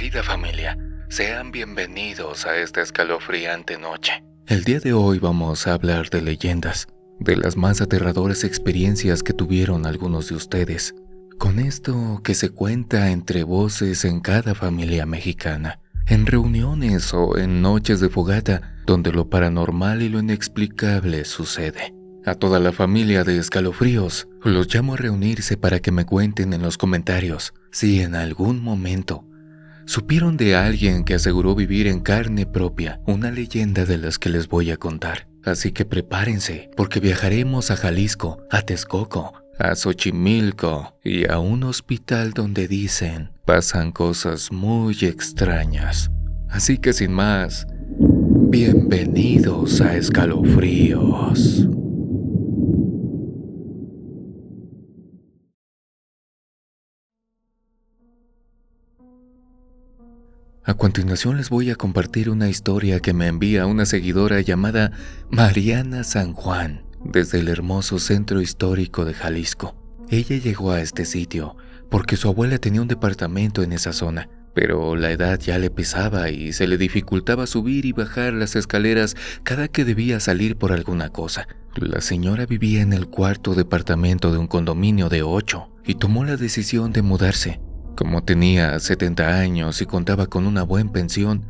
Querida familia, sean bienvenidos a esta escalofriante noche. El día de hoy vamos a hablar de leyendas, de las más aterradoras experiencias que tuvieron algunos de ustedes, con esto que se cuenta entre voces en cada familia mexicana, en reuniones o en noches de fogata, donde lo paranormal y lo inexplicable sucede. A toda la familia de Escalofríos, los llamo a reunirse para que me cuenten en los comentarios si en algún momento supieron de alguien que aseguró vivir en carne propia una leyenda de las que les voy a contar. Así que prepárense, porque viajaremos a Jalisco, a Texcoco, a Xochimilco y a un hospital donde dicen pasan cosas muy extrañas. Así que sin más, bienvenidos a Escalofríos. A continuación les voy a compartir una historia que me envía una seguidora llamada Mariana San Juan, desde el hermoso centro histórico de Jalisco. Ella llegó a este sitio porque su abuela tenía un departamento en esa zona, pero la edad ya le pesaba y se le dificultaba subir y bajar las escaleras cada que debía salir por alguna cosa. La señora vivía en el cuarto departamento de un condominio de 8 y tomó la decisión de mudarse. Como tenía 70 años y contaba con una buena pensión,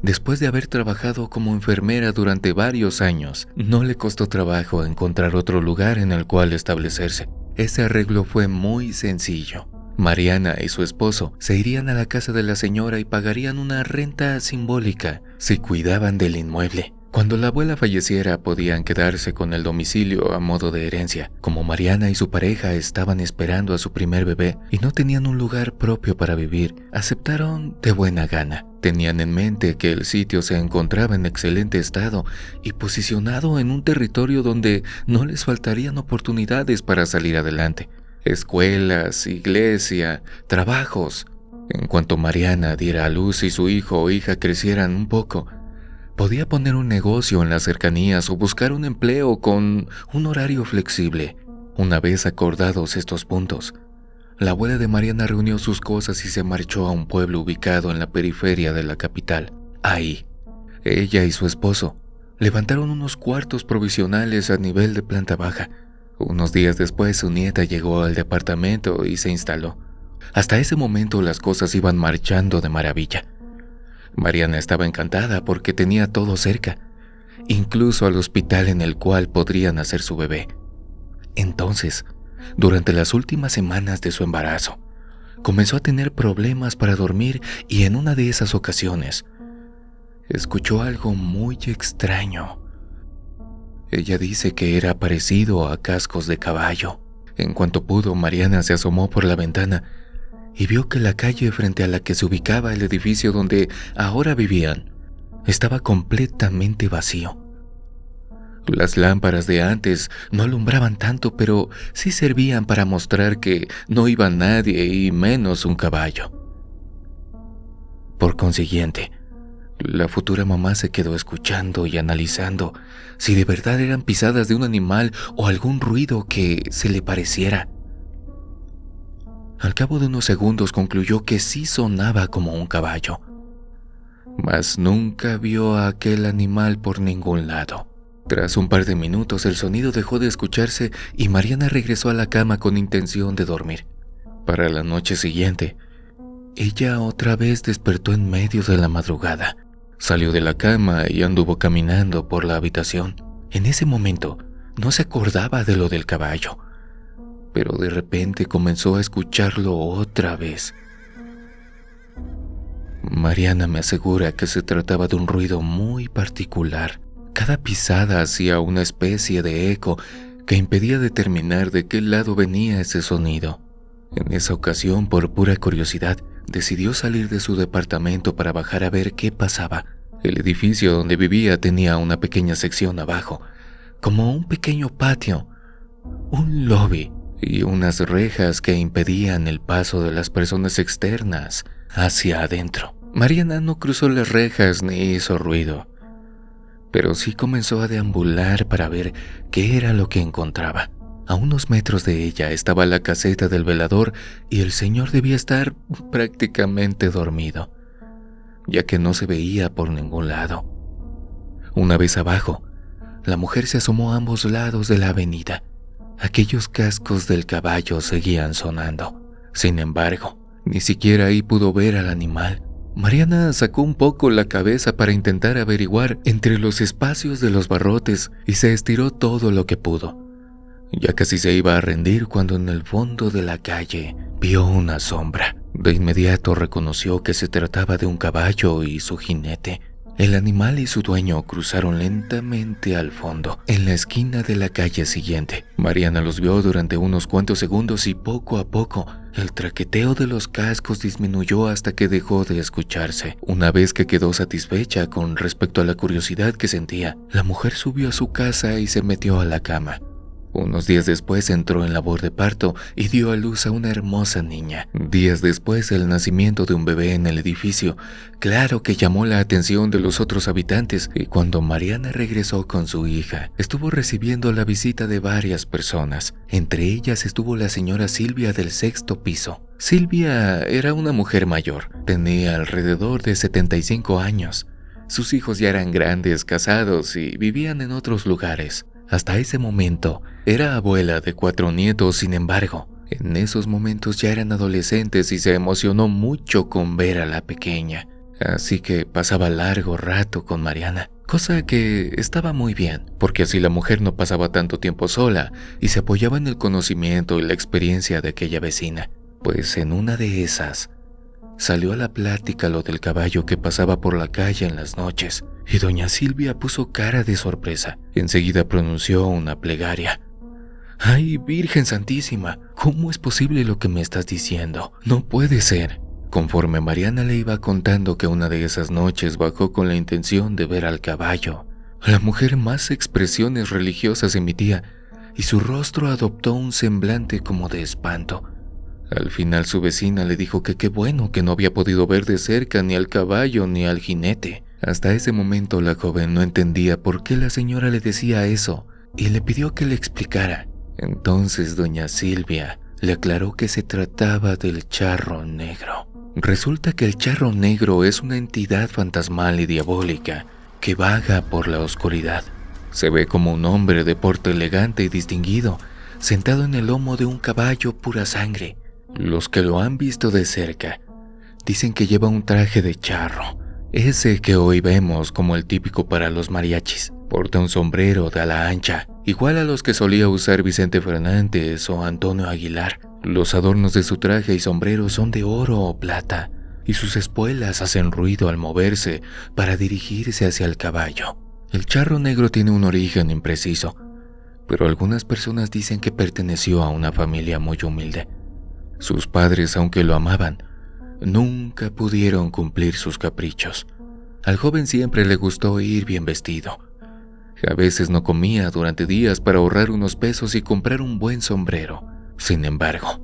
después de haber trabajado como enfermera durante varios años, no le costó trabajo encontrar otro lugar en el cual establecerse. Ese arreglo fue muy sencillo. Mariana y su esposo se irían a la casa de la señora y pagarían una renta simbólica si cuidaban del inmueble. Cuando la abuela falleciera, podían quedarse con el domicilio a modo de herencia. Como Mariana y su pareja estaban esperando a su primer bebé y no tenían un lugar propio para vivir, aceptaron de buena gana. Tenían en mente que el sitio se encontraba en excelente estado y posicionado en un territorio donde no les faltarían oportunidades para salir adelante. Escuelas, iglesia, trabajos. En cuanto Mariana diera a luz y su hijo o hija crecieran un poco, podía poner un negocio en las cercanías o buscar un empleo con un horario flexible. Una vez acordados estos puntos, la abuela de Mariana reunió sus cosas y se marchó a un pueblo ubicado en la periferia de la capital. Ahí, ella y su esposo levantaron unos cuartos provisionales a nivel de planta baja. Unos días después, su nieta llegó al departamento y se instaló. Hasta ese momento las cosas iban marchando de maravilla. Mariana estaba encantada porque tenía todo cerca, incluso al hospital en el cual podría nacer su bebé. Entonces, durante las últimas semanas de su embarazo, comenzó a tener problemas para dormir y en una de esas ocasiones, escuchó algo muy extraño. Ella dice que era parecido a cascos de caballo. En cuanto pudo, Mariana se asomó por la ventana y vio que la calle frente a la que se ubicaba el edificio donde ahora vivían estaba completamente vacío. Las lámparas de antes no alumbraban tanto, pero sí servían para mostrar que no iba nadie y menos un caballo. Por consiguiente, la futura mamá se quedó escuchando y analizando si de verdad eran pisadas de un animal o algún ruido que se le pareciera. Al cabo de unos segundos concluyó que sí sonaba como un caballo, mas nunca vio a aquel animal por ningún lado. Tras un par de minutos el sonido dejó de escucharse y Mariana regresó a la cama con intención de dormir. Para la noche siguiente, ella otra vez despertó en medio de la madrugada. Salió de la cama y anduvo caminando por la habitación. En ese momento no se acordaba de lo del caballo, pero de repente comenzó a escucharlo otra vez. Mariana me asegura que se trataba de un ruido muy particular. Cada pisada hacía una especie de eco que impedía determinar de qué lado venía ese sonido. En esa ocasión, por pura curiosidad, decidió salir de su departamento para bajar a ver qué pasaba. El edificio donde vivía tenía una pequeña sección abajo, como un pequeño patio, un lobby y unas rejas que impedían el paso de las personas externas hacia adentro. Mariana no cruzó las rejas ni hizo ruido, pero sí comenzó a deambular para ver qué era lo que encontraba. A unos metros de ella estaba la caseta del velador y el señor debía estar prácticamente dormido. ya que no se veía por ningún lado. Una vez abajo, la mujer se asomó a ambos lados de la avenida. Aquellos cascos del caballo seguían sonando. Sin embargo, ni siquiera ahí pudo ver al animal. Mariana sacó un poco la cabeza para intentar averiguar entre los espacios de los barrotes y se estiró todo lo que pudo. Ya casi se iba a rendir cuando en el fondo de la calle vio una sombra. De inmediato reconoció que se trataba de un caballo y su jinete. El animal y su dueño cruzaron lentamente al fondo, en la esquina de la calle siguiente. Mariana los vio durante unos cuantos segundos y poco a poco el traqueteo de los cascos disminuyó hasta que dejó de escucharse. Una vez que quedó satisfecha con respecto a la curiosidad que sentía, la mujer subió a su casa y se metió a la cama. Unos días después entró en labor de parto y dio a luz a una hermosa niña. Días después, el nacimiento de un bebé en el edificio, claro que llamó la atención de los otros habitantes, y cuando Mariana regresó con su hija, estuvo recibiendo la visita de varias personas. Entre ellas estuvo la señora Silvia del 6º piso. Silvia era una mujer mayor, tenía alrededor de 75 años. Sus hijos ya eran grandes, casados y vivían en otros lugares. Hasta ese momento, era abuela de 4 nietos, sin embargo, en esos momentos ya eran adolescentes y se emocionó mucho con ver a la pequeña. Así que pasaba largo rato con Mariana, cosa que estaba muy bien, porque así la mujer no pasaba tanto tiempo sola y se apoyaba en el conocimiento y la experiencia de aquella vecina. Pues en una de esas, salió a la plática lo del caballo que pasaba por la calle en las noches, y doña Silvia puso cara de sorpresa. Enseguida pronunció una plegaria. «¡Ay, Virgen Santísima! ¿Cómo es posible lo que me estás diciendo? ¡No puede ser!». Conforme Mariana le iba contando que una de esas noches bajó con la intención de ver al caballo, la mujer más expresiones religiosas emitía, y su rostro adoptó un semblante como de espanto. Al final su vecina le dijo que qué bueno que no había podido ver de cerca ni al caballo ni al jinete. Hasta ese momento la joven no entendía por qué la señora le decía eso y le pidió que le explicara. Entonces doña Silvia le aclaró que se trataba del charro negro. Resulta que el charro negro es una entidad fantasmal y diabólica que vaga por la oscuridad. Se ve como un hombre de porte elegante y distinguido, sentado en el lomo de un caballo pura sangre. Los que lo han visto de cerca dicen que lleva un traje de charro, ese que hoy vemos como el típico para los mariachis. Porta un sombrero de ala ancha, igual a los que solía usar Vicente Fernández o Antonio Aguilar. Los adornos de su traje y sombrero son de oro o plata, y sus espuelas hacen ruido al moverse para dirigirse hacia el caballo. El charro negro tiene un origen impreciso, pero algunas personas dicen que perteneció a una familia muy humilde. Sus padres, aunque lo amaban, nunca pudieron cumplir sus caprichos. Al joven siempre le gustó ir bien vestido. A veces no comía durante días para ahorrar unos pesos y comprar un buen sombrero. Sin embargo,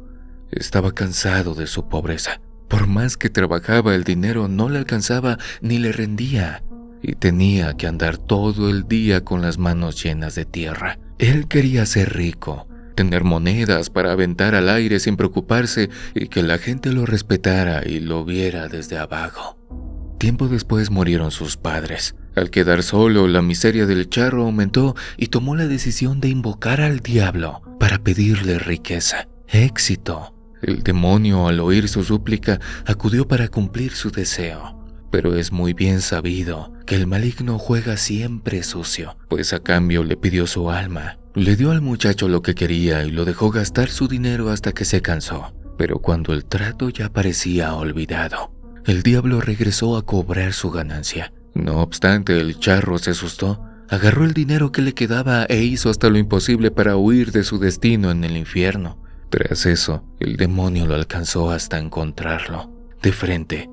estaba cansado de su pobreza. Por más que trabajaba, el dinero no le alcanzaba ni le rendía, y tenía que andar todo el día con las manos llenas de tierra. Él quería ser rico, tener monedas para aventar al aire sin preocuparse y que la gente lo respetara y lo viera desde abajo. Tiempo después murieron sus padres. Al quedar solo, la miseria del charro aumentó y tomó la decisión de invocar al diablo para pedirle riqueza, éxito. El demonio, al oír su súplica, acudió para cumplir su deseo. Pero es muy bien sabido que el maligno juega siempre sucio, pues a cambio le pidió su alma. Le dio al muchacho lo que quería y lo dejó gastar su dinero hasta que se cansó. Pero cuando el trato ya parecía olvidado, el diablo regresó a cobrar su ganancia. No obstante, el charro se asustó, agarró el dinero que le quedaba e hizo hasta lo imposible para huir de su destino en el infierno. Tras eso, el demonio lo alcanzó hasta encontrarlo. De frente,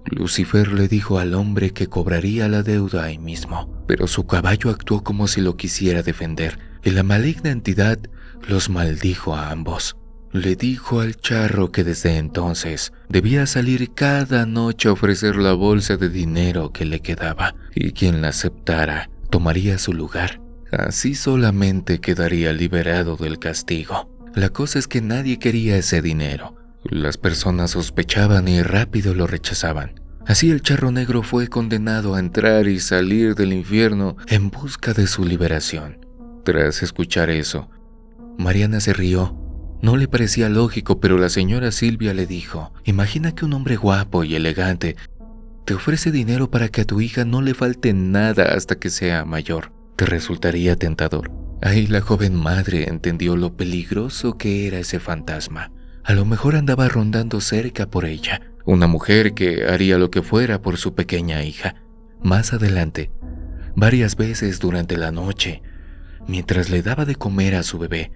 Lucifer le dijo al hombre que cobraría la deuda ahí mismo, pero su caballo actuó como si lo quisiera defender, y la maligna entidad los maldijo a ambos. Le dijo al charro que desde entonces debía salir cada noche a ofrecer la bolsa de dinero que le quedaba, y quien la aceptara tomaría su lugar. Así solamente quedaría liberado del castigo. La cosa es que nadie quería ese dinero. Las personas sospechaban y rápido lo rechazaban. Así el charro negro fue condenado a entrar y salir del infierno en busca de su liberación. Tras escuchar eso, Mariana se rió. No le parecía lógico, pero la señora Silvia le dijo: imagina que un hombre guapo y elegante te ofrece dinero para que a tu hija no le falte nada hasta que sea mayor. ¿Te resultaría tentador? Ahí la joven madre entendió lo peligroso que era ese fantasma. A lo mejor andaba rondando cerca por ella, una mujer que haría lo que fuera por su pequeña hija. Más adelante, varias veces durante la noche, mientras le daba de comer a su bebé,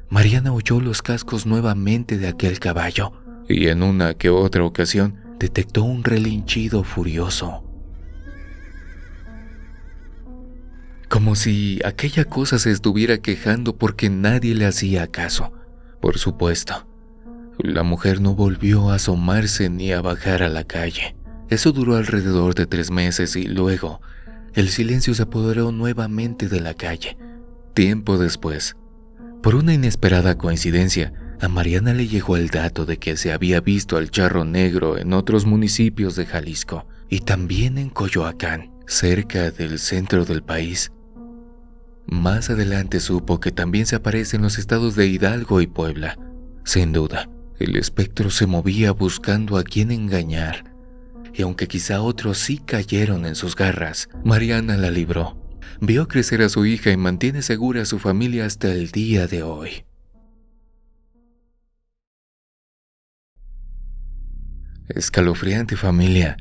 Mariana oyó los cascos nuevamente de aquel caballo y en una que otra ocasión detectó un relinchido furioso. Como si aquella cosa se estuviera quejando porque nadie le hacía caso. Por supuesto, la mujer no volvió a asomarse ni a bajar a la calle. Eso duró alrededor de 3 meses y luego el silencio se apoderó nuevamente de la calle. Tiempo después, por una inesperada coincidencia, a Mariana le llegó el dato de que se había visto al charro negro en otros municipios de Jalisco y también en Coyoacán, cerca del centro del país. Más adelante supo que también se aparece en los estados de Hidalgo y Puebla. Sin duda, el espectro se movía buscando a quién engañar. Y aunque quizá otros sí cayeron en sus garras, Mariana la libró. Vio crecer a su hija y mantiene segura a su familia hasta el día de hoy. Escalofriante, familia.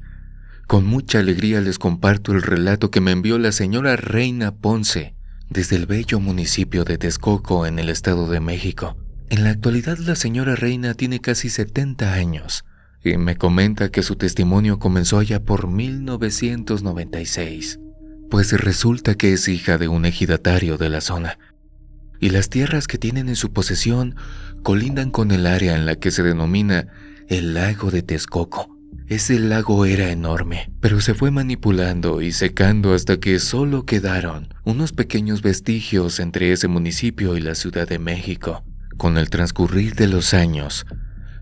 Con mucha alegría les comparto el relato que me envió la señora Reina Ponce desde el bello municipio de Texcoco en el Estado de México. En la actualidad la señora Reina tiene casi 70 años y me comenta que su testimonio comenzó allá por 1996, pues resulta que es hija de un ejidatario de la zona y las tierras que tienen en su posesión colindan con el área en la que se denomina el lago de Texcoco. Ese lago era enorme, pero se fue manipulando y secando hasta que solo quedaron unos pequeños vestigios entre ese municipio y la Ciudad de México. Con el transcurrir de los años,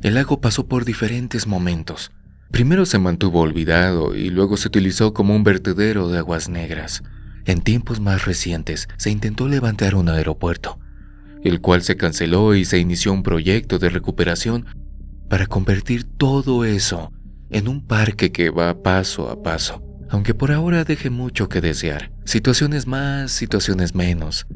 el lago pasó por diferentes momentos. Primero se mantuvo olvidado y luego se utilizó como un vertedero de aguas negras. En tiempos más recientes se intentó levantar un aeropuerto, el cual se canceló y se inició un proyecto de recuperación para convertir todo eso en un parque que va paso a paso, aunque por ahora deje mucho que desear. Situaciones más, situaciones menos.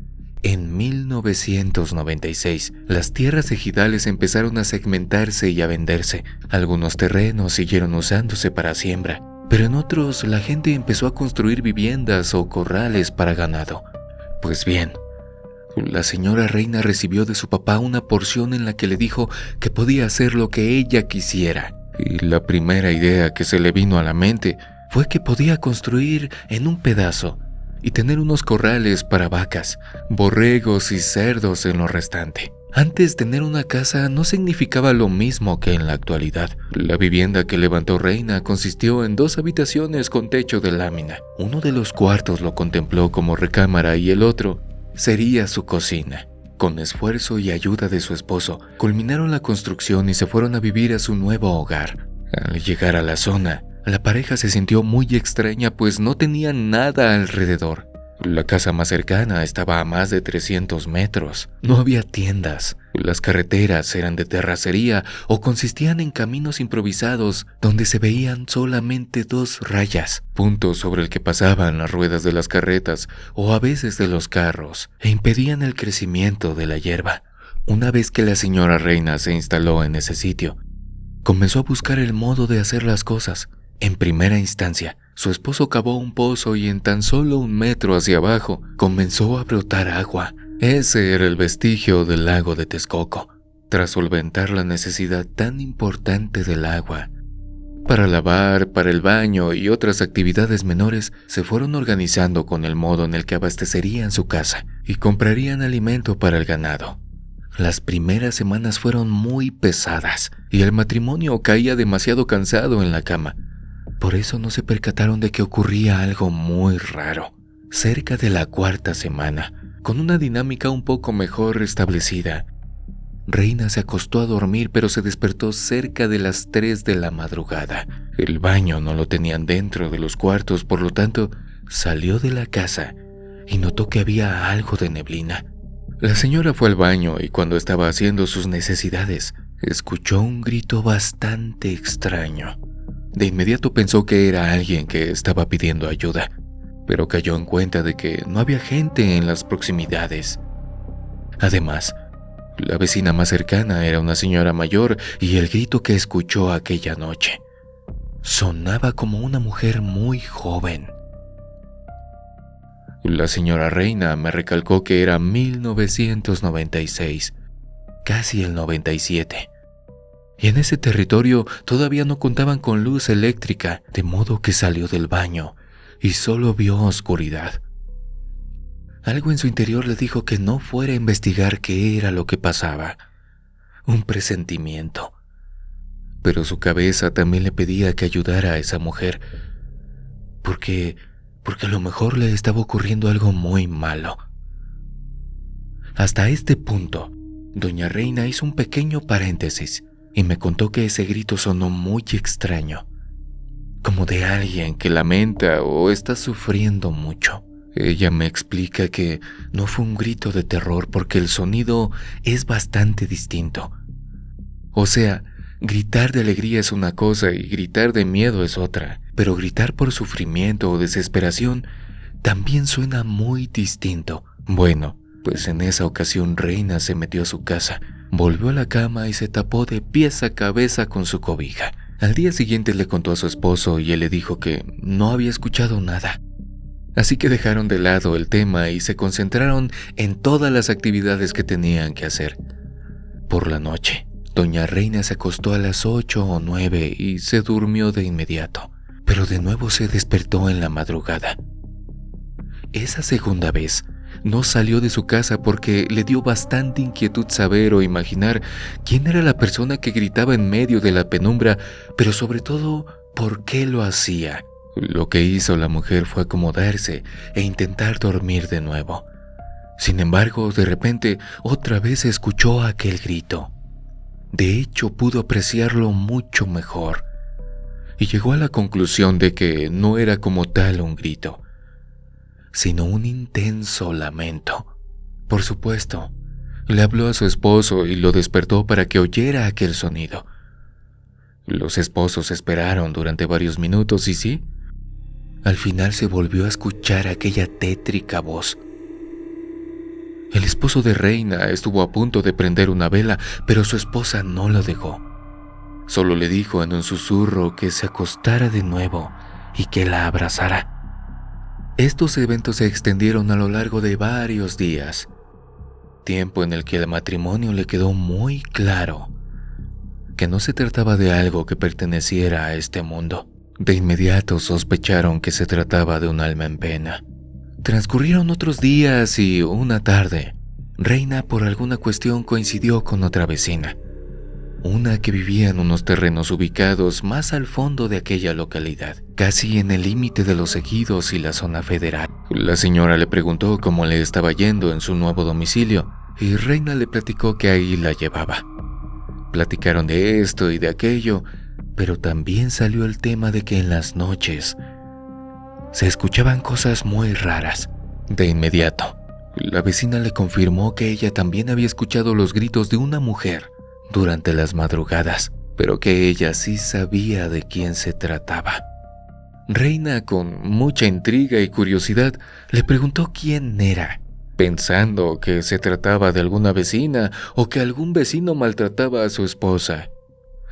En 1996, las tierras ejidales empezaron a segmentarse y a venderse. Algunos terrenos siguieron usándose para siembra, pero en otros la gente empezó a construir viviendas o corrales para ganado. Pues bien, la señora Reina recibió de su papá una porción en la que le dijo que podía hacer lo que ella quisiera. Y la primera idea que se le vino a la mente fue que podía construir en un pedazo y tener unos corrales para vacas, borregos y cerdos en lo restante. Antes, tener una casa no significaba lo mismo que en la actualidad. La vivienda que levantó Reina consistió en 2 habitaciones con techo de lámina. Uno de los cuartos lo contempló como recámara y el otro sería su cocina. Con esfuerzo y ayuda de su esposo, culminaron la construcción y se fueron a vivir a su nuevo hogar. Al llegar a la zona, la pareja se sintió muy extraña, pues no tenía nada alrededor. La casa más cercana estaba a más de 300 metros. No había tiendas. Las carreteras eran de terracería o consistían en caminos improvisados donde se veían solamente 2 rayas, puntos sobre el que pasaban las ruedas de las carretas o a veces de los carros, e impedían el crecimiento de la hierba. Una vez que la señora Reina se instaló en ese sitio, comenzó a buscar el modo de hacer las cosas. En primera instancia, su esposo cavó un pozo y en tan solo 1 metro hacia abajo comenzó a brotar agua. Ese era el vestigio del lago de Texcoco. Tras solventar la necesidad tan importante del agua, para lavar, para el baño y otras actividades menores, se fueron organizando con el modo en el que abastecerían su casa y comprarían alimento para el ganado. Las primeras semanas fueron muy pesadas y el matrimonio caía demasiado cansado en la cama. Por eso no se percataron de que ocurría algo muy raro. Cerca de la 4ª semana, con una dinámica un poco mejor establecida, Reina se acostó a dormir, pero se despertó cerca de las 3 de la madrugada. El baño no lo tenían dentro de los cuartos, por lo tanto, salió de la casa y notó que había algo de neblina. La señora fue al baño y cuando estaba haciendo sus necesidades, escuchó un grito bastante extraño. De inmediato pensó que era alguien que estaba pidiendo ayuda, pero cayó en cuenta de que no había gente en las proximidades. Además, la vecina más cercana era una señora mayor y el grito que escuchó aquella noche sonaba como una mujer muy joven. La señora Reina me recalcó que era 1996, casi el 97. Y en ese territorio todavía no contaban con luz eléctrica, de modo que salió del baño y solo vio oscuridad. Algo en su interior le dijo que no fuera a investigar qué era lo que pasaba. Un presentimiento. Pero su cabeza también le pedía que ayudara a esa mujer, porque a lo mejor le estaba ocurriendo algo muy malo. Hasta este punto, doña Reina hizo un pequeño paréntesis y me contó que ese grito sonó muy extraño, como de alguien que lamenta o está sufriendo mucho. Ella me explica que no fue un grito de terror porque el sonido es bastante distinto. O sea, gritar de alegría es una cosa y gritar de miedo es otra, pero gritar por sufrimiento o desesperación también suena muy distinto. Bueno, pues en esa ocasión Reina se metió a su casa, volvió a la cama y se tapó de pies a cabeza con su cobija. Al día siguiente le contó a su esposo y él le dijo que no había escuchado nada. Así que dejaron de lado el tema y se concentraron en todas las actividades que tenían que hacer. Por la noche, doña Reina se acostó a las 8 o 9 y se durmió de inmediato, pero de nuevo se despertó en la madrugada. Esa segunda vez no salió de su casa porque le dio bastante inquietud saber o imaginar quién era la persona que gritaba en medio de la penumbra, pero sobre todo, por qué lo hacía. Lo que hizo la mujer fue acomodarse e intentar dormir de nuevo. Sin embargo, de repente, otra vez escuchó aquel grito. De hecho, pudo apreciarlo mucho mejor y llegó a la conclusión de que no era como tal un grito, sino un intenso lamento. Por supuesto, le habló a su esposo y lo despertó para que oyera aquel sonido. Los esposos esperaron durante varios minutos y sí, al final se volvió a escuchar aquella tétrica voz. El esposo de Reina estuvo a punto de prender una vela, pero su esposa no lo dejó. Solo le dijo en un susurro que se acostara de nuevo y que la abrazara. Estos eventos se extendieron a lo largo de varios días, tiempo en el que al matrimonio le quedó muy claro que no se trataba de algo que perteneciera a este mundo. De inmediato sospecharon que se trataba de un alma en pena. Transcurrieron otros días y una tarde, Reina por alguna cuestión coincidió con otra vecina, una que vivía en unos terrenos ubicados más al fondo de aquella localidad, casi en el límite de los ejidos y la zona federal. La señora le preguntó cómo le estaba yendo en su nuevo domicilio y Reina le platicó que ahí la llevaba. Platicaron de esto y de aquello, pero también salió el tema de que en las noches se escuchaban cosas muy raras. De inmediato, la vecina le confirmó que ella también había escuchado los gritos de una mujer durante las madrugadas, pero que ella sí sabía de quién se trataba. Reina, con mucha intriga y curiosidad, le preguntó quién era, pensando que se trataba de alguna vecina o que algún vecino maltrataba a su esposa.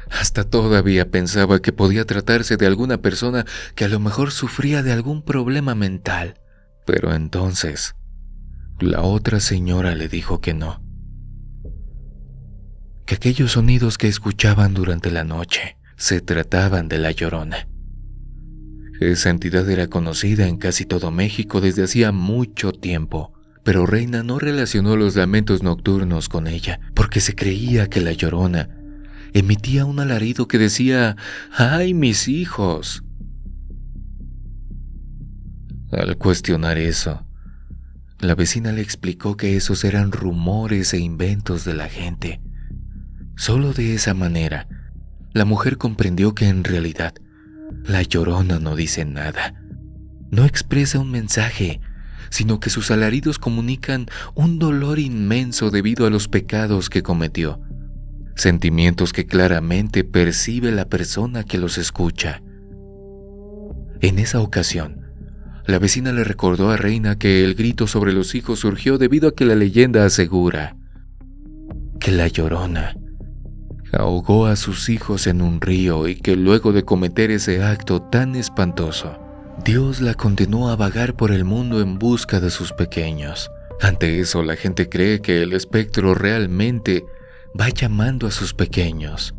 Hasta todavía pensaba que podía tratarse de alguna persona que a lo mejor sufría de algún problema mental. Pero entonces, la otra señora le dijo que no. Que aquellos sonidos que escuchaban durante la noche se trataban de la Llorona. Esa entidad era conocida en casi todo México desde hacía mucho tiempo, pero Reina no relacionó los lamentos nocturnos con ella, porque se creía que la Llorona emitía un alarido que decía: ¡ay, mis hijos! Al cuestionar eso, la vecina le explicó que esos eran rumores e inventos de la gente, Solo de esa manera, la mujer comprendió que en realidad, la Llorona no dice nada. No expresa un mensaje, sino que sus alaridos comunican un dolor inmenso debido a los pecados que cometió. Sentimientos que claramente percibe la persona que los escucha. En esa ocasión, la vecina le recordó a Reina que el grito sobre los hijos surgió debido a que la leyenda asegura que la Llorona ahogó a sus hijos en un río y que luego de cometer ese acto tan espantoso, Dios la condenó a vagar por el mundo en busca de sus pequeños. Ante eso, la gente cree que el espectro realmente va llamando a sus pequeños,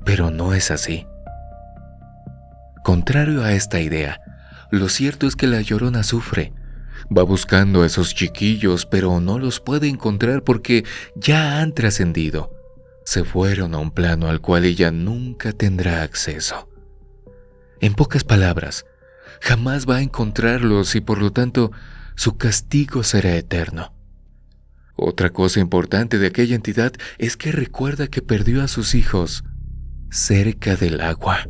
pero no es así. Contrario a esta idea, lo cierto es que la Llorona sufre. Va buscando a esos chiquillos, pero no los puede encontrar porque ya han trascendido. Se fueron a un plano al cual ella nunca tendrá acceso. En pocas palabras, jamás va a encontrarlos y por lo tanto su castigo será eterno. Otra cosa importante de aquella entidad es que recuerda que perdió a sus hijos cerca del agua.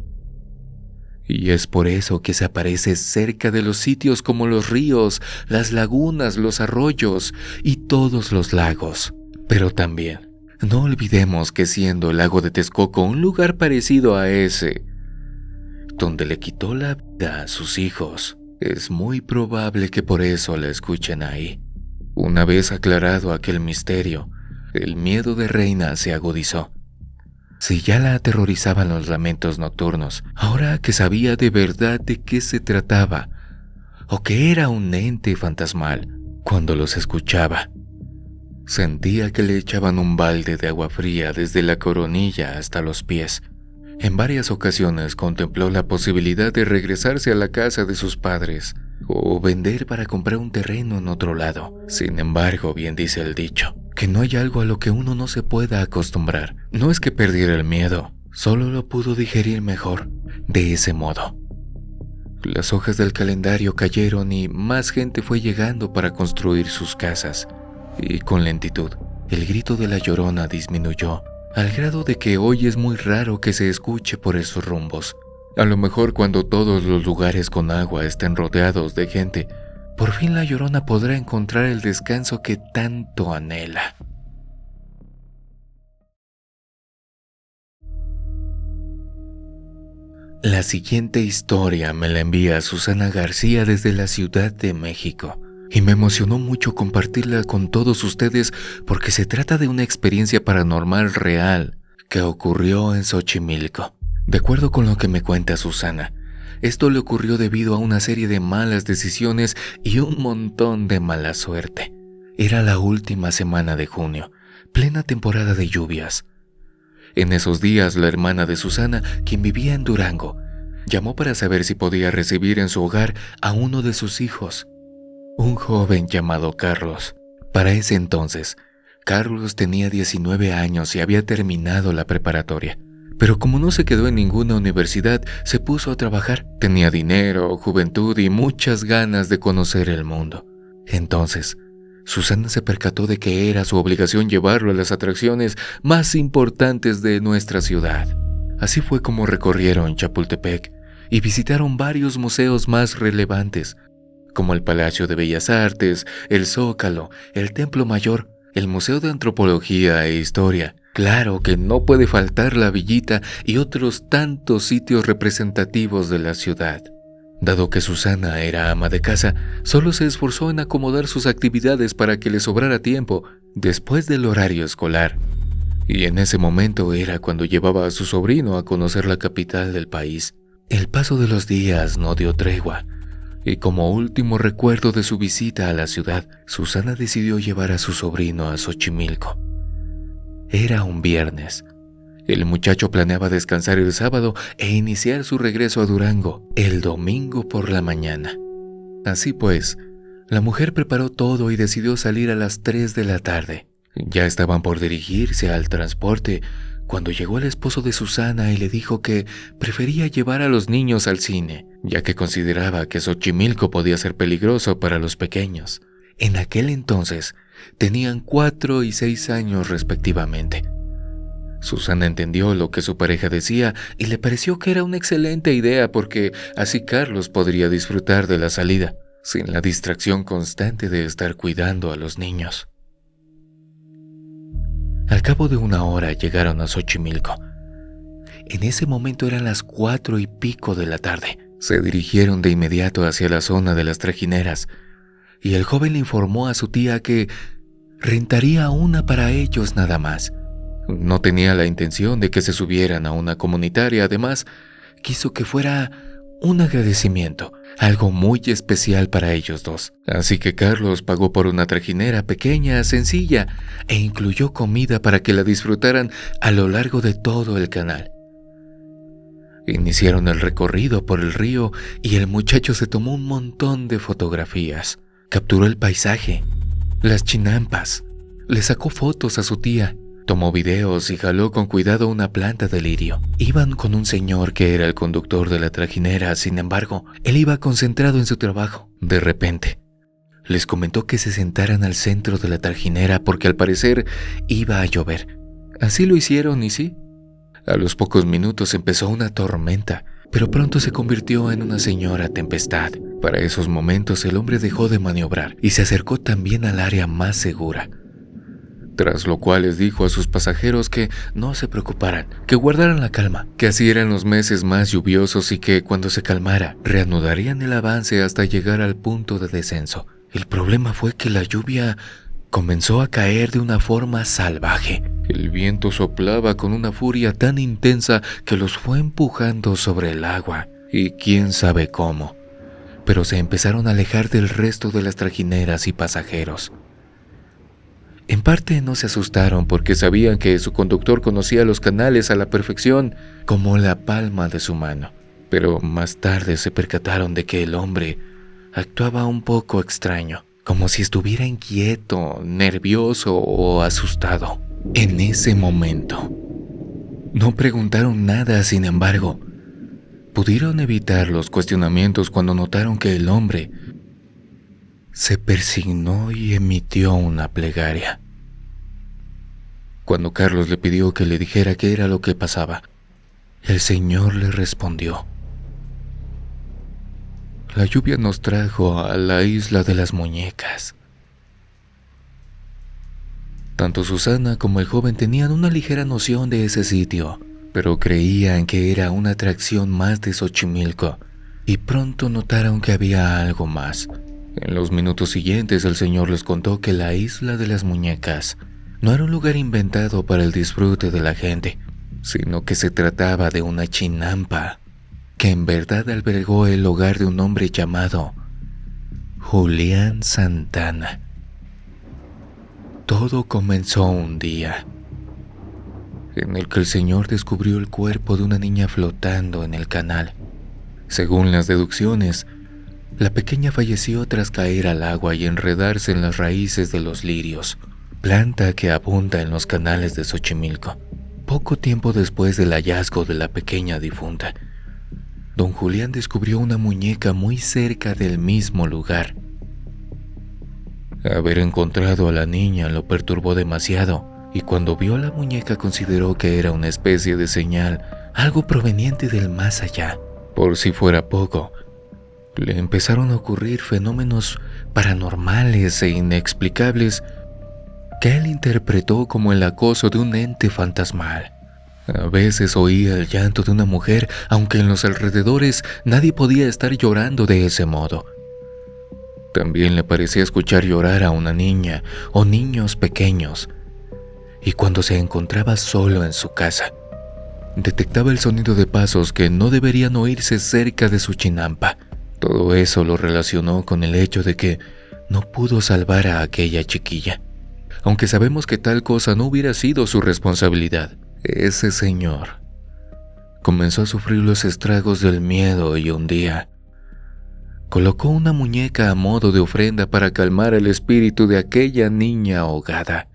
Y es por eso que se aparece cerca de los sitios como los ríos, las lagunas, los arroyos y todos los lagos. Pero también, no olvidemos que siendo el lago de Texcoco un lugar parecido a ese, donde le quitó la vida a sus hijos, es muy probable que por eso la escuchen ahí. Una vez aclarado aquel misterio, el miedo de Reina se agudizó. Si ya la aterrorizaban los lamentos nocturnos, ahora que sabía de verdad de qué se trataba, o que era un ente fantasmal, cuando los escuchaba, sentía que le echaban un balde de agua fría desde la coronilla hasta los pies. En varias ocasiones contempló la posibilidad de regresarse a la casa de sus padres o vender para comprar un terreno en otro lado. Sin embargo, bien dice el dicho, que no hay algo a lo que uno no se pueda acostumbrar. No es que perdiera el miedo, solo lo pudo digerir mejor de ese modo. Las hojas del calendario cayeron y más gente fue llegando para construir sus casas. Y con lentitud, el grito de la Llorona disminuyó, al grado de que hoy es muy raro que se escuche por esos rumbos. A lo mejor cuando todos los lugares con agua estén rodeados de gente, por fin la Llorona podrá encontrar el descanso que tanto anhela. La siguiente historia me la envía Susana García desde la Ciudad de México. Y me emocionó mucho compartirla con todos ustedes porque se trata de una experiencia paranormal real que ocurrió en Xochimilco. De acuerdo con lo que me cuenta Susana, esto le ocurrió debido a una serie de malas decisiones y un montón de mala suerte. Era la última semana de junio, plena temporada de lluvias. En esos días, la hermana de Susana, quien vivía en Durango, llamó para saber si podía recibir en su hogar a uno de sus hijos, un joven llamado Carlos. Para ese entonces, Carlos tenía 19 años y había terminado la preparatoria. Pero como no se quedó en ninguna universidad, se puso a trabajar. Tenía dinero, juventud y muchas ganas de conocer el mundo. Entonces, Susana se percató de que era su obligación llevarlo a las atracciones más importantes de nuestra ciudad. Así fue como recorrieron Chapultepec y visitaron varios museos más relevantes, como el Palacio de Bellas Artes, el Zócalo, el Templo Mayor, el Museo de Antropología e Historia. Claro que no puede faltar la Villita y otros tantos sitios representativos de la ciudad. Dado que Susana era ama de casa, solo se esforzó en acomodar sus actividades para que le sobrara tiempo después del horario escolar. Y en ese momento era cuando llevaba a su sobrino a conocer la capital del país. El paso de los días no dio tregua. Y como último recuerdo de su visita a la ciudad, Susana decidió llevar a su sobrino a Xochimilco. Era un viernes. El muchacho planeaba descansar el sábado e iniciar su regreso a Durango el domingo por la mañana. Así pues, la mujer preparó todo y decidió salir a las 3 de la tarde. Ya estaban por dirigirse al transporte cuando llegó el esposo de Susana y le dijo que prefería llevar a los niños al cine, ya que consideraba que Xochimilco podía ser peligroso para los pequeños. En aquel entonces tenían 4 y 6 años respectivamente. Susana entendió lo que su pareja decía y le pareció que era una excelente idea porque así Carlos podría disfrutar de la salida, sin la distracción constante de estar cuidando a los niños. Al cabo de 1 hora llegaron a Xochimilco. En ese momento eran las 4:00 de la tarde. Se dirigieron de inmediato hacia la zona de las trajineras y el joven le informó a su tía que rentaría una para ellos nada más. No tenía la intención de que se subieran a una comunitaria, además quiso que fuera un agradecimiento, algo muy especial para ellos dos. Así que Carlos pagó por una trajinera pequeña, sencilla, e incluyó comida para que la disfrutaran a lo largo de todo el canal. Iniciaron el recorrido por el río y el muchacho se tomó un montón de fotografías. Capturó el paisaje, las chinampas, le sacó fotos a su tía, tomó videos y jaló con cuidado una planta de lirio. Iban con un señor que era el conductor de la trajinera, sin embargo, él iba concentrado en su trabajo. De repente, les comentó que se sentaran al centro de la trajinera porque al parecer iba a llover. Así lo hicieron y sí. A los pocos minutos empezó una tormenta, pero pronto se convirtió en una señora tempestad. Para esos momentos el hombre dejó de maniobrar y se acercó también al área más segura. Tras lo cual les dijo a sus pasajeros que no se preocuparan, que guardaran la calma, que así eran los meses más lluviosos y que cuando se calmara, reanudarían el avance hasta llegar al punto de descenso. El problema fue que la lluvia comenzó a caer de una forma salvaje. El viento soplaba con una furia tan intensa que los fue empujando sobre el agua, y quién sabe cómo. Pero se empezaron a alejar del resto de las trajineras y pasajeros. En parte no se asustaron porque sabían que su conductor conocía los canales a la perfección, como la palma de su mano. Pero más tarde se percataron de que el hombre actuaba un poco extraño, como si estuviera inquieto, nervioso o asustado. En ese momento, no preguntaron nada, sin embargo, pudieron evitar los cuestionamientos cuando notaron que el hombre se persignó y emitió una plegaria. Cuando Carlos le pidió que le dijera qué era lo que pasaba, el Señor le respondió: la lluvia nos trajo a la isla de las muñecas. Tanto Susana como el joven tenían una ligera noción de ese sitio, pero creían que era una atracción más de Xochimilco, y pronto notaron que había algo más. En los minutos siguientes el Señor les contó que la isla de las muñecas no era un lugar inventado para el disfrute de la gente, sino que se trataba de una chinampa que en verdad albergó el hogar de un hombre llamado Julián Santana. Todo comenzó un día en el que el Señor descubrió el cuerpo de una niña flotando en el canal. Según las deducciones, la pequeña falleció tras caer al agua y enredarse en las raíces de los lirios, planta que abunda en los canales de Xochimilco. Poco tiempo después del hallazgo de la pequeña difunta, don Julián descubrió una muñeca muy cerca del mismo lugar. Haber encontrado a la niña lo perturbó demasiado, y cuando vio la muñeca consideró que era una especie de señal, algo proveniente del más allá. Por si fuera poco, le empezaron a ocurrir fenómenos paranormales e inexplicables que él interpretó como el acoso de un ente fantasmal. A veces oía el llanto de una mujer, aunque en los alrededores nadie podía estar llorando de ese modo. También le parecía escuchar llorar a una niña o niños pequeños, y cuando se encontraba solo en su casa, detectaba el sonido de pasos que no deberían oírse cerca de su chinampa. Todo eso lo relacionó con el hecho de que no pudo salvar a aquella chiquilla, aunque sabemos que tal cosa no hubiera sido su responsabilidad. Ese señor comenzó a sufrir los estragos del miedo y un día colocó una muñeca a modo de ofrenda para calmar el espíritu de aquella niña ahogada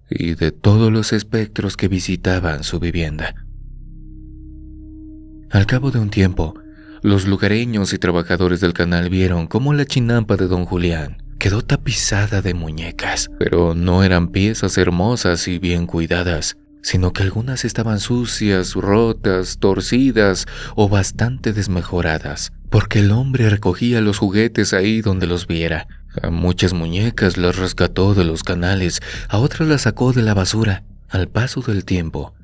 y de todos los espectros que visitaban su vivienda. Al cabo de un tiempo, los lugareños y trabajadores del canal vieron cómo la chinampa de don Julián quedó tapizada de muñecas, pero no eran piezas hermosas y bien cuidadas. sino que algunas estaban sucias, rotas, torcidas o bastante desmejoradas, porque el hombre recogía los juguetes ahí donde los viera. A muchas muñecas las rescató de los canales, a otras las sacó de la basura. Al paso del tiempo,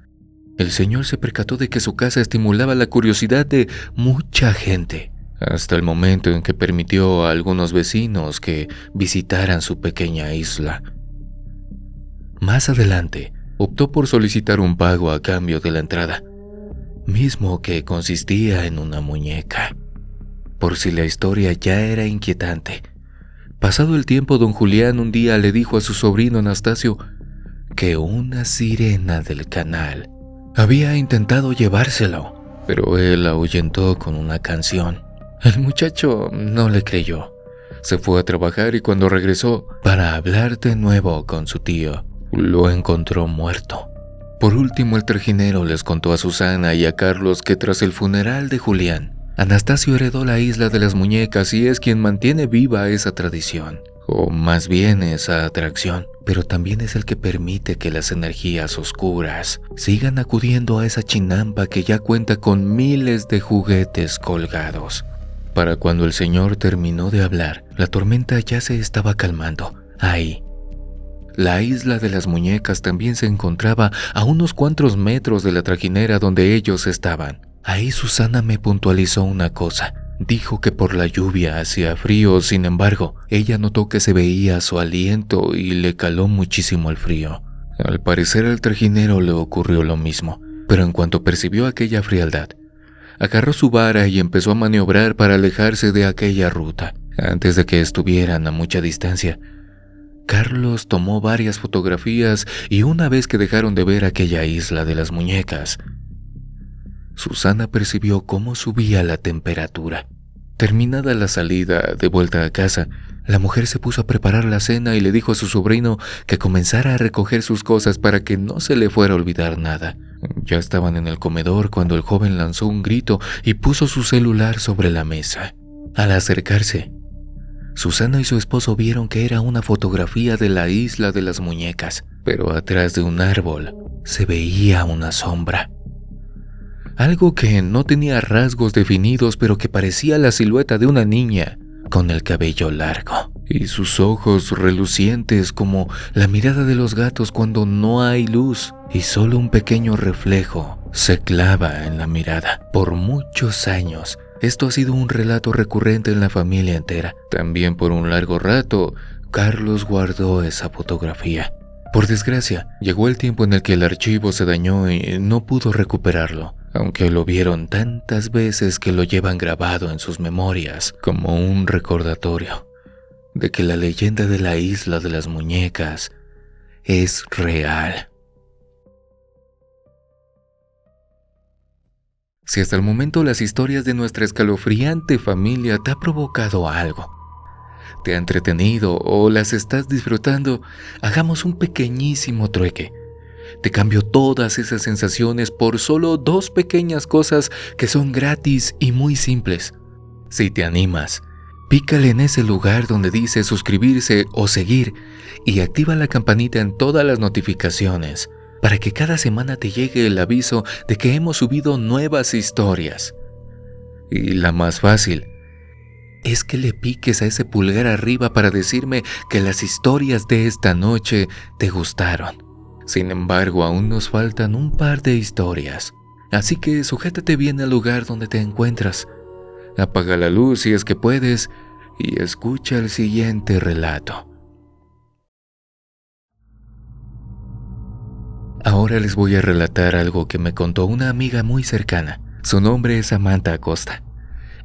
el señor se percató de que su casa estimulaba la curiosidad de mucha gente, hasta el momento en que permitió a algunos vecinos que visitaran su pequeña isla. Más adelante, optó por solicitar un pago a cambio de la entrada, mismo que consistía en una muñeca. Por si la historia ya era inquietante, pasado el tiempo, don Julián un día le dijo a su sobrino Anastasio que una sirena del canal había intentado llevárselo, pero él ahuyentó con una canción. El muchacho no le creyó. Se fue a trabajar y cuando regresó para hablar de nuevo con su tío, lo encontró muerto. Por último, el trajinero les contó a Susana y a Carlos que tras el funeral de Julián, Anastasio heredó la isla de las muñecas y es quien mantiene viva esa tradición, o más bien esa atracción, pero también es el que permite que las energías oscuras sigan acudiendo a esa chinampa que ya cuenta con miles de juguetes colgados. Para cuando el señor terminó de hablar, la tormenta ya se estaba calmando. Ahí, la isla de las muñecas también se encontraba a unos cuantos metros de la trajinera donde ellos estaban. Ahí Susana me puntualizó una cosa. Dijo que por la lluvia hacía frío, sin embargo, ella notó que se veía su aliento y le caló muchísimo el frío. Al parecer al trajinero le ocurrió lo mismo, pero en cuanto percibió aquella frialdad, agarró su vara y empezó a maniobrar para alejarse de aquella ruta. Antes de que estuvieran a mucha distancia, Carlos tomó varias fotografías y una vez que dejaron de ver aquella isla de las muñecas, Susana percibió cómo subía la temperatura. Terminada la salida, de vuelta a casa, la mujer se puso a preparar la cena y le dijo a su sobrino que comenzara a recoger sus cosas para que no se le fuera a olvidar nada. Ya estaban en el comedor cuando el joven lanzó un grito y puso su celular sobre la mesa. Al acercarse, Susana y su esposo vieron que era una fotografía de la isla de las muñecas, pero atrás de un árbol se veía una sombra. Algo que no tenía rasgos definidos, pero que parecía la silueta de una niña con el cabello largo y sus ojos relucientes como la mirada de los gatos cuando no hay luz y solo un pequeño reflejo se clava en la mirada. Por muchos años, esto ha sido un relato recurrente en la familia entera. También por un largo rato, Carlos guardó esa fotografía. Por desgracia, llegó el tiempo en el que el archivo se dañó y no pudo recuperarlo, aunque lo vieron tantas veces que lo llevan grabado en sus memorias como un recordatorio de que la leyenda de la isla de las muñecas es real. Si hasta el momento las historias de nuestra escalofriante familia te ha provocado algo, te ha entretenido o las estás disfrutando, hagamos un pequeñísimo trueque. Te cambio todas esas sensaciones por solo 2 pequeñas cosas que son gratis y muy simples. Si te animas, pícale en ese lugar donde dice suscribirse o seguir y activa la campanita en todas las notificaciones para que cada semana te llegue el aviso de que hemos subido nuevas historias. Y la más fácil es que le piques a ese pulgar arriba para decirme que las historias de esta noche te gustaron. Sin embargo, aún nos faltan un par de historias, así que sujétate bien al lugar donde te encuentras. Apaga la luz si es que puedes y escucha el siguiente relato. Ahora les voy a relatar algo que me contó una amiga muy cercana. Su nombre es Samantha Acosta.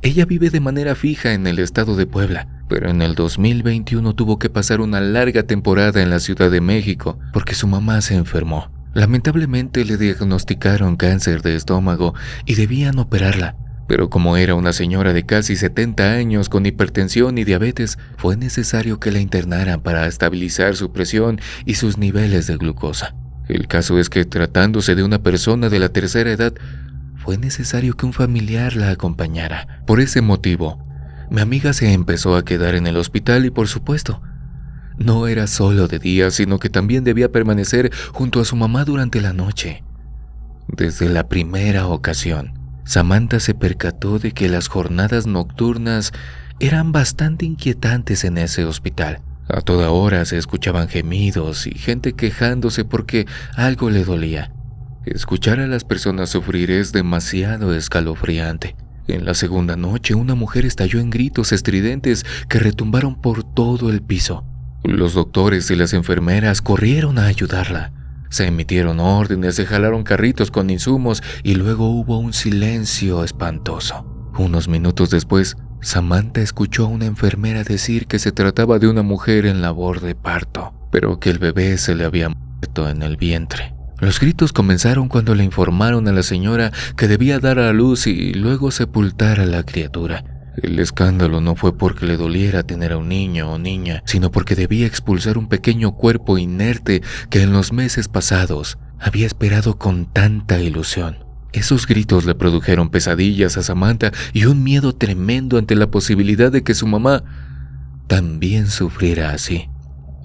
Ella vive de manera fija en el estado de Puebla, pero en el 2021 tuvo que pasar una larga temporada en la Ciudad de México porque su mamá se enfermó. Lamentablemente le diagnosticaron cáncer de estómago y debían operarla, pero como era una señora de casi 70 años con hipertensión y diabetes, fue necesario que la internaran para estabilizar su presión y sus niveles de glucosa. El caso es que tratándose de una persona de la tercera edad, fue necesario que un familiar la acompañara. Por ese motivo, mi amiga se empezó a quedar en el hospital y por supuesto, no era solo de día, sino que también debía permanecer junto a su mamá durante la noche. Desde la primera ocasión, Samantha se percató de que las jornadas nocturnas eran bastante inquietantes en ese hospital. A toda hora se escuchaban gemidos y gente quejándose porque algo le dolía. Escuchar a las personas sufrir es demasiado escalofriante. En la segunda noche, una mujer estalló en gritos estridentes que retumbaron por todo el piso. Los doctores y las enfermeras corrieron a ayudarla. Se emitieron órdenes, se jalaron carritos con insumos y luego hubo un silencio espantoso. Unos minutos después, Samantha escuchó a una enfermera decir que se trataba de una mujer en labor de parto, pero que el bebé se le había muerto en el vientre. Los gritos comenzaron cuando le informaron a la señora que debía dar a luz y luego sepultar a la criatura. El escándalo no fue porque le doliera tener a un niño o niña, sino porque debía expulsar un pequeño cuerpo inerte que en los meses pasados había esperado con tanta ilusión. Esos gritos le produjeron pesadillas a Samantha y un miedo tremendo ante la posibilidad de que su mamá también sufriera así.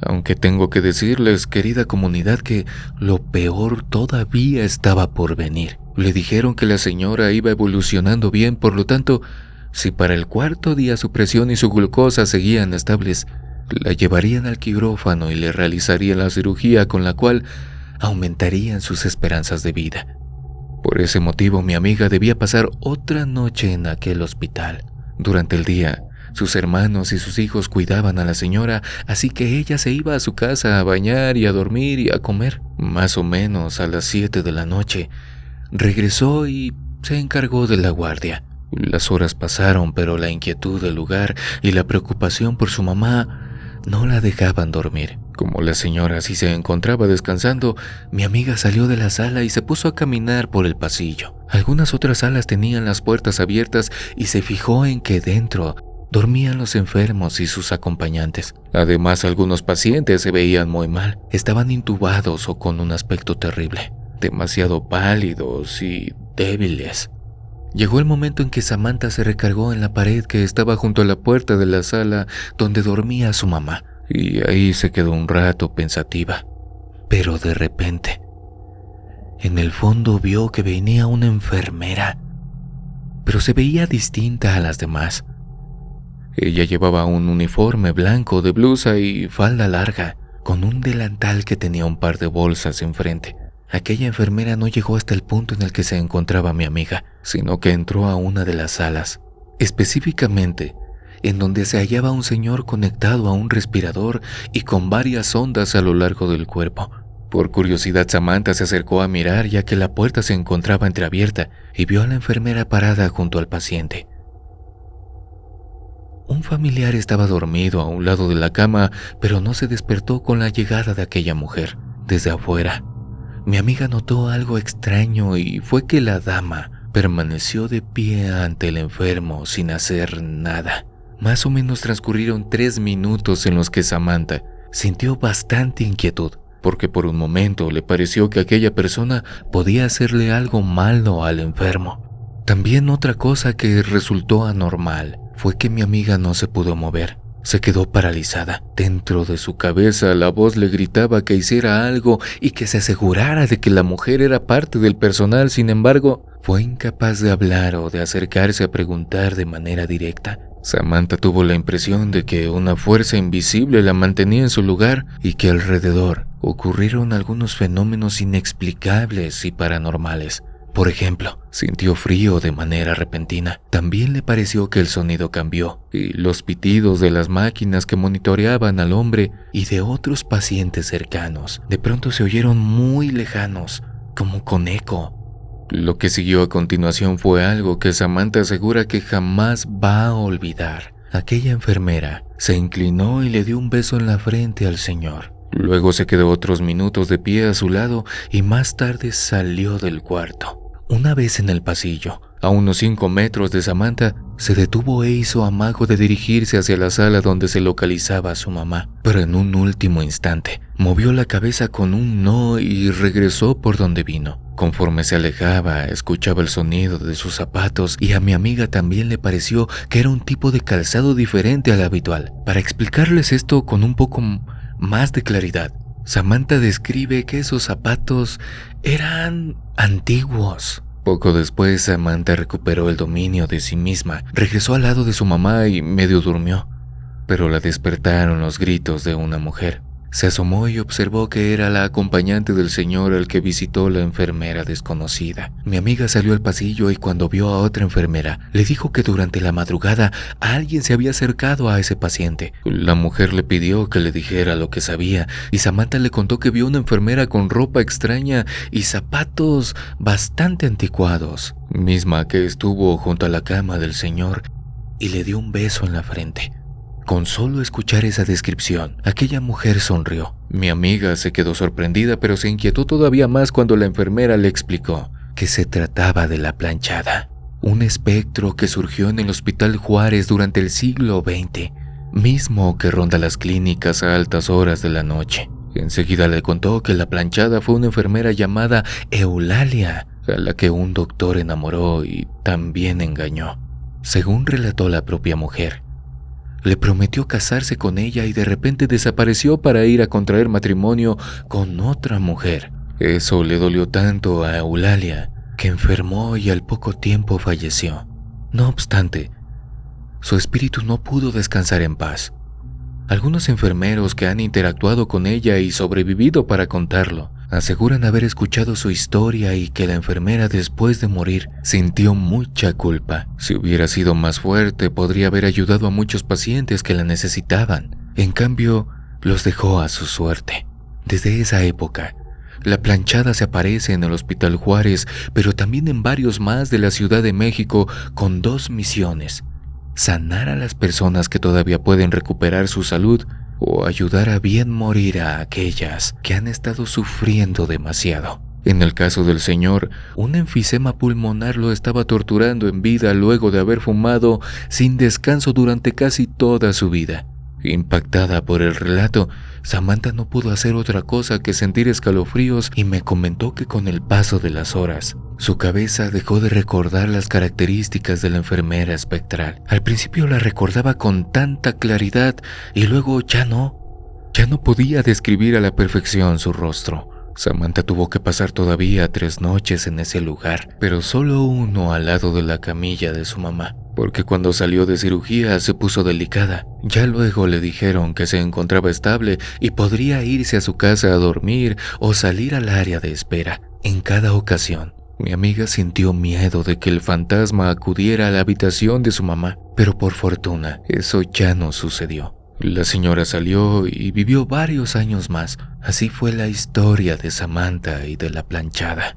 Aunque tengo que decirles, querida comunidad, que lo peor todavía estaba por venir. Le dijeron que la señora iba evolucionando bien, por lo tanto, si para el cuarto día su presión y su glucosa seguían estables, la llevarían al quirófano y le realizarían la cirugía con la cual aumentarían sus esperanzas de vida. Por ese motivo, mi amiga debía pasar otra noche en aquel hospital. Durante el día, sus hermanos y sus hijos cuidaban a la señora, así que ella se iba a su casa a bañar y a dormir y a comer. Más o menos a las 7 de la noche, regresó y se encargó de la guardia. Las horas pasaron, pero la inquietud del lugar y la preocupación por su mamá no la dejaban dormir. Como la señora sí se encontraba descansando, mi amiga salió de la sala y se puso a caminar por el pasillo. Algunas otras salas tenían las puertas abiertas y se fijó en que dentro dormían los enfermos y sus acompañantes. Además, algunos pacientes se veían muy mal. Estaban intubados o con un aspecto terrible, demasiado pálidos y débiles. Llegó el momento en que Samantha se recargó en la pared que estaba junto a la puerta de la sala donde dormía su mamá, y ahí se quedó un rato pensativa. Pero de repente, en el fondo vio que venía una enfermera, pero se veía distinta a las demás. Ella llevaba un uniforme blanco de blusa y falda larga, con un delantal que tenía un par de bolsas enfrente. Aquella enfermera no llegó hasta el punto en el que se encontraba mi amiga, sino que entró a una de las salas, específicamente en donde se hallaba un señor conectado a un respirador y con varias sondas a lo largo del cuerpo. Por curiosidad, Samantha se acercó a mirar, ya que la puerta se encontraba entreabierta, y vio a la enfermera parada junto al paciente. Un familiar estaba dormido a un lado de la cama, pero no se despertó con la llegada de aquella mujer. Desde afuera, mi amiga notó algo extraño, y fue que la dama permaneció de pie ante el enfermo sin hacer nada. Más o menos transcurrieron 3 minutos en los que Samantha sintió bastante inquietud, porque por un momento le pareció que aquella persona podía hacerle algo malo al enfermo. También otra cosa que resultó anormal fue que mi amiga no se pudo mover. Se quedó paralizada. Dentro de su cabeza la voz le gritaba que hiciera algo y que se asegurara de que la mujer era parte del personal. Sin embargo, fue incapaz de hablar o de acercarse a preguntar de manera directa. Samantha tuvo la impresión de que una fuerza invisible la mantenía en su lugar y que alrededor ocurrieron algunos fenómenos inexplicables y paranormales. Por ejemplo, sintió frío de manera repentina. También le pareció que el sonido cambió y los pitidos de las máquinas que monitoreaban al hombre y de otros pacientes cercanos de pronto se oyeron muy lejanos, como con eco. Lo que siguió a continuación fue algo que Samantha asegura que jamás va a olvidar. Aquella enfermera se inclinó y le dio un beso en la frente al señor. Luego se quedó otros minutos de pie a su lado y más tarde salió del cuarto. Una vez en el pasillo, a unos 5 metros de Samantha, se detuvo e hizo amago de dirigirse hacia la sala donde se localizaba su mamá. Pero en un último instante, movió la cabeza con un no y regresó por donde vino. Conforme se alejaba, escuchaba el sonido de sus zapatos y a mi amiga también le pareció que era un tipo de calzado diferente al habitual. Para explicarles esto con un poco más de claridad. Samantha describe que esos zapatos eran antiguos. Poco después, Samantha recuperó el dominio de sí misma, regresó al lado de su mamá y medio durmió, pero la despertaron los gritos de una mujer. Se asomó y observó que era la acompañante del señor al que visitó la enfermera desconocida. Mi amiga salió al pasillo y cuando vio a otra enfermera, le dijo que durante la madrugada alguien se había acercado a ese paciente. La mujer le pidió que le dijera lo que sabía y Samantha le contó que vio una enfermera con ropa extraña y zapatos bastante anticuados, misma que estuvo junto a la cama del señor y le dio un beso en la frente. Con solo escuchar esa descripción, aquella mujer sonrió. Mi amiga se quedó sorprendida, pero se inquietó todavía más cuando la enfermera le explicó que se trataba de la planchada, un espectro que surgió en el Hospital Juárez durante el siglo XX, mismo que ronda las clínicas a altas horas de la noche. Enseguida le contó que la planchada fue una enfermera llamada Eulalia, a la que un doctor enamoró y también engañó. Según relató la propia mujer, le prometió casarse con ella y de repente desapareció para ir a contraer matrimonio con otra mujer. Eso le dolió tanto a Eulalia que enfermó y al poco tiempo falleció. No obstante, su espíritu no pudo descansar en paz. Algunos enfermeros que han interactuado con ella y sobrevivido para contarlo aseguran haber escuchado su historia y que la enfermera después de morir sintió mucha culpa. Si hubiera sido más fuerte, podría haber ayudado a muchos pacientes que la necesitaban. En cambio, los dejó a su suerte. Desde esa época, la planchada se aparece en el Hospital Juárez, pero también en varios más de la Ciudad de México con dos misiones: sanar a las personas que todavía pueden recuperar su salud o ayudar a bien morir a aquellas que han estado sufriendo demasiado. En el caso del señor, un enfisema pulmonar lo estaba torturando en vida luego de haber fumado sin descanso durante casi toda su vida. Impactada por el relato, Samantha no pudo hacer otra cosa que sentir escalofríos y me comentó que con el paso de las horas, su cabeza dejó de recordar las características de la enfermera espectral. Al principio la recordaba con tanta claridad y luego ya no podía describir a la perfección su rostro. Samantha tuvo que pasar todavía 3 noches en ese lugar, pero solo uno al lado de la camilla de su mamá, porque cuando salió de cirugía se puso delicada. Ya luego le dijeron que se encontraba estable y podría irse a su casa a dormir o salir al área de espera. En cada ocasión, mi amiga sintió miedo de que el fantasma acudiera a la habitación de su mamá, pero por fortuna eso ya no sucedió. La señora salió y vivió varios años más. Así fue la historia de Samantha y de la planchada.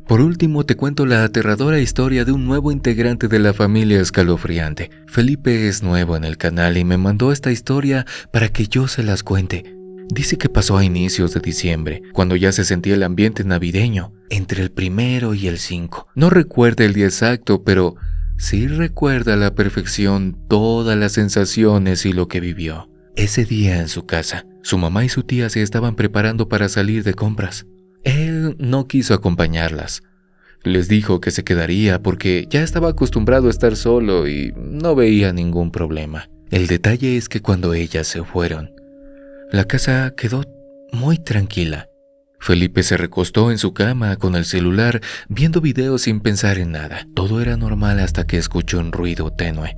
Por último, te cuento la aterradora historia de un nuevo integrante de la familia escalofriante. Felipe es nuevo en el canal y me mandó esta historia para que yo se las cuente. Dice que pasó a inicios de diciembre, cuando ya se sentía el ambiente navideño, entre el 1 y el 5. No recuerda el día exacto, pero sí recuerda a la perfección todas las sensaciones y lo que vivió. Ese día en su casa, su mamá y su tía se estaban preparando para salir de compras. Él no quiso acompañarlas. Les dijo que se quedaría porque ya estaba acostumbrado a estar solo y no veía ningún problema. El detalle es que cuando ellas se fueron, la casa quedó muy tranquila. Felipe se recostó en su cama con el celular, viendo videos sin pensar en nada. Todo era normal hasta que escuchó un ruido tenue.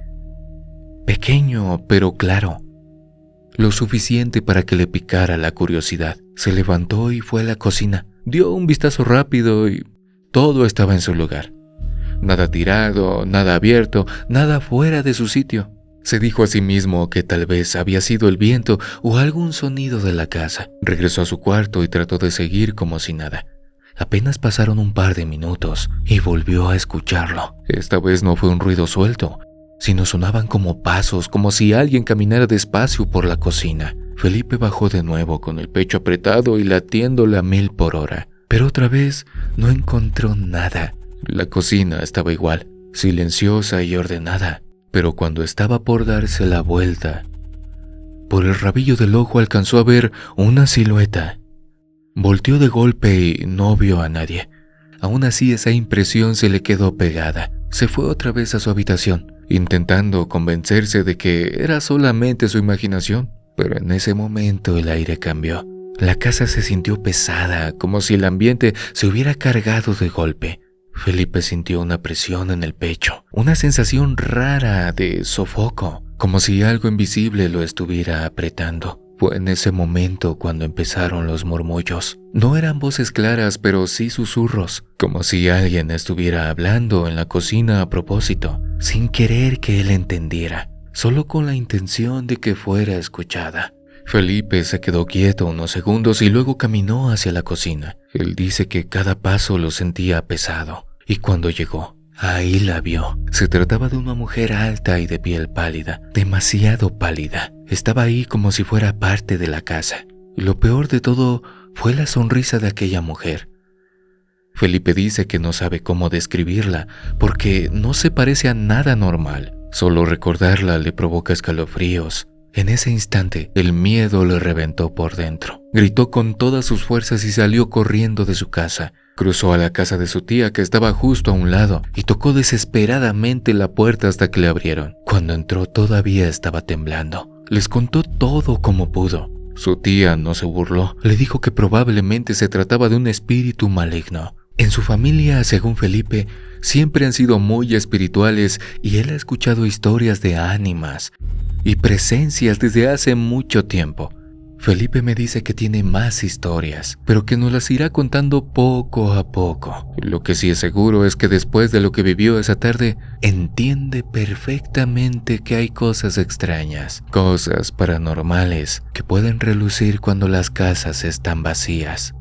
Pequeño, pero claro. Lo suficiente para que le picara la curiosidad. Se levantó y fue a la cocina. Dio un vistazo rápido y todo estaba en su lugar. Nada tirado, nada abierto, nada fuera de su sitio. Se dijo a sí mismo que tal vez había sido el viento o algún sonido de la casa. Regresó a su cuarto y trató de seguir como si nada. Apenas pasaron un par de minutos y volvió a escucharlo. Esta vez no fue un ruido suelto, sino sonaban como pasos, como si alguien caminara despacio por la cocina. Felipe bajó de nuevo con el pecho apretado y latiéndole a 1000 por hora. Pero otra vez no encontró nada. La cocina estaba igual, silenciosa y ordenada. Pero cuando estaba por darse la vuelta, por el rabillo del ojo alcanzó a ver una silueta. Volteó de golpe y no vio a nadie. Aún así esa impresión se le quedó pegada. se fue otra vez a su habitación, intentando convencerse de que era solamente su imaginación. Pero en ese momento el aire cambió. La casa se sintió pesada, como si el ambiente se hubiera cargado de golpe. Felipe sintió una presión en el pecho, una sensación rara de sofoco, como si algo invisible lo estuviera apretando. Fue en ese momento cuando empezaron los murmullos. No eran voces claras, pero sí susurros, como si alguien estuviera hablando en la cocina a propósito, sin querer que él entendiera, solo con la intención de que fuera escuchada. Felipe se quedó quieto unos segundos y luego caminó hacia la cocina. Él dice que cada paso lo sentía pesado, y cuando llegó, ahí la vio. Se trataba de una mujer alta y de piel pálida, demasiado pálida. Estaba ahí como si fuera parte de la casa. Y lo peor de todo fue la sonrisa de aquella mujer. Felipe dice que no sabe cómo describirla, porque no se parece a nada normal. Solo recordarla le provoca escalofríos. En ese instante, el miedo le reventó por dentro. Gritó con todas sus fuerzas y salió corriendo de su casa. Cruzó a la casa de su tía, que estaba justo a un lado, y tocó desesperadamente la puerta hasta que le abrieron. Cuando entró todavía estaba temblando. Les contó todo como pudo. Su tía no se burló. Le dijo que probablemente se trataba de un espíritu maligno. En su familia, según Felipe, siempre han sido muy espirituales y él ha escuchado historias de ánimas y presencias desde hace mucho tiempo. Felipe me dice que tiene más historias, pero que nos las irá contando poco a poco. Lo que sí es seguro es que después de lo que vivió esa tarde, entiende perfectamente que hay cosas extrañas, cosas paranormales que pueden relucir cuando las casas están vacías.